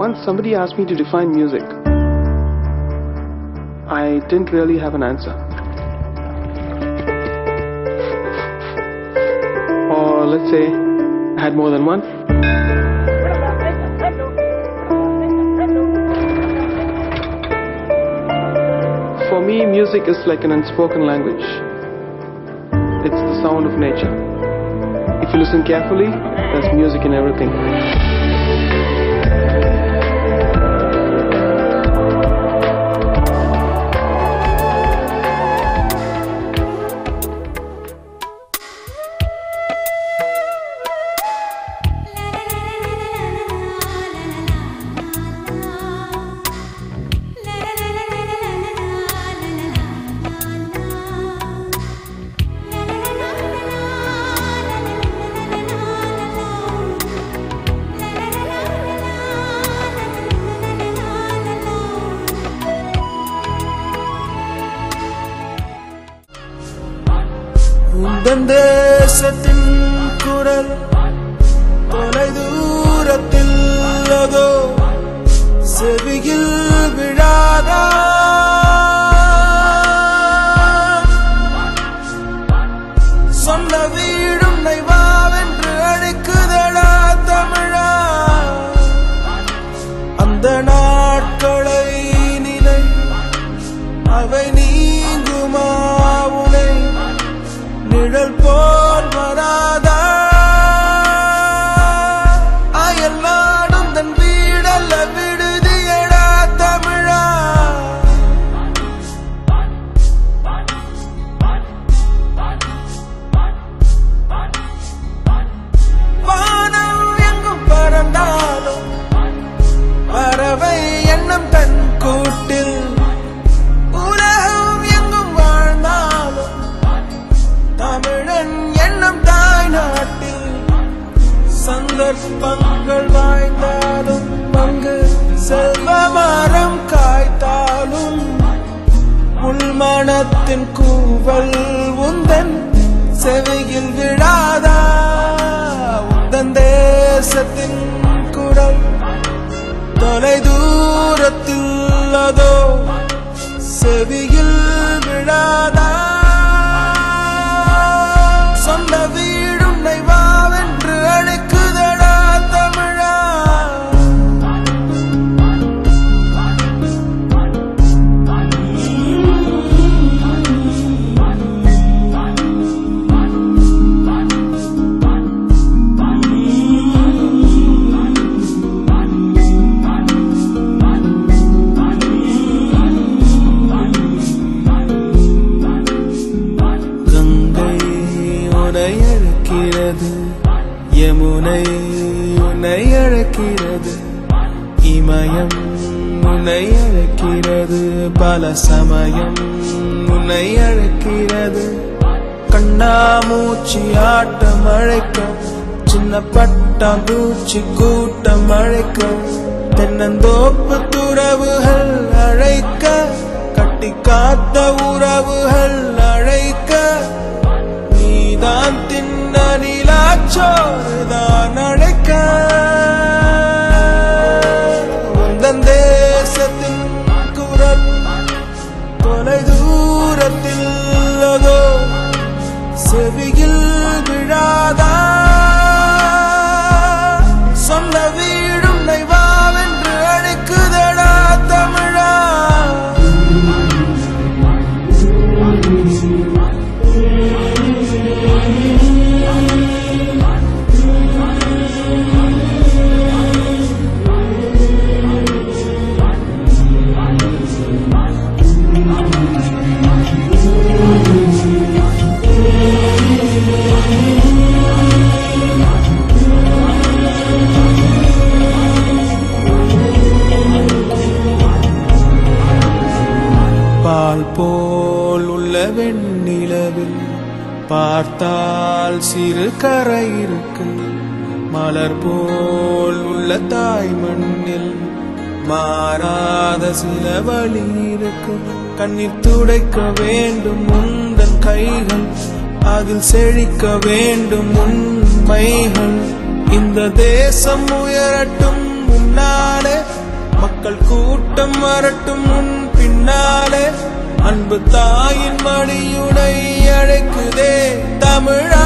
Once somebody asked me to define music. I didn't really have an answer. Or let's say I had more than one. For me, music is like an unspoken language. It's the sound of nature. If you listen carefully, there's music in everything. உந்தன் தேசத்தின் குரல் தொலை தூரத்தில் அதோ செவியில் விழாதா சொந்த வீடும் நைவாவென்று அழைக்குதடா தமிழா அந்த நாட்களை நினை அவை நீங்குமா உனை நிழல் போல் வராதா அயல் நாடும் தன் வீடல்ல விடுதியடா தமிழா வானம் எங்கும் பறந்தாலும் பறவை எண்ணம் தன் கூட்டில் உலகம் எங்கும் வாழ்ந்தாலும் தமிழன் எண்ணம் தாய் நாட்டில் சந்தர்ப்பங்கள் வாய்ந்தாலும் அங்கு செல்வ மரம் காய்த்தாலும் உள்மனத்தின் கூவல் உந்தன் செவியில் விழாதா உந்தன் தேசத்தின் குரல் தொலை தூரத்தில் அதோ செவியில் விழாதா சொந்த வீடும் நைவாவென்று அழைக்குதடா தமிழா உன்னை அழைக்கிறது யமுனை உன்னை அழைக்கிறது இமயம் உன்னை அழைக்கிறது பல சமயம் உன்னை அழைக்கிறது கண்ணாமூச்சி ஆட்டம் அழைக்க சின்ன பட்டாம்பூச்சி கூட்டம் அழைக்க தென்னந்தோப்பு துறவுகள் அழைக்க கட்டி காத்த உறவுகள் அழைக்க நீதான் தின்ன நிலாச்சோறுதான் அழைக்க உந்தன் தேசத்தின் குரல் தொலை தூரத்தில் அதோ செவியில் விழாதா சொந்த வீடும் நைவாவென்று அழைக்குதடா தமிழா பால் போல் உள்ள வெண்ணிலவில் பார்த்தால் சிறு கரை இருக்கு மலர் போல் உள்ள தாய் மண்ணில் மாறாத சில வழி இருக்கு கண்ணீர் துடைக்க வேண்டும் உந்தன் கைகள் அதில் செழிக்க வேண்டும் உண்மைகள் இந்த தேசம் உயரட்டும் உன் முன்னாலே மக்கள் கூட்டம் வரட்டும் உன் பின்னாலே அன்பு தாயின் மடியுனை அழைக்குதே தமிழா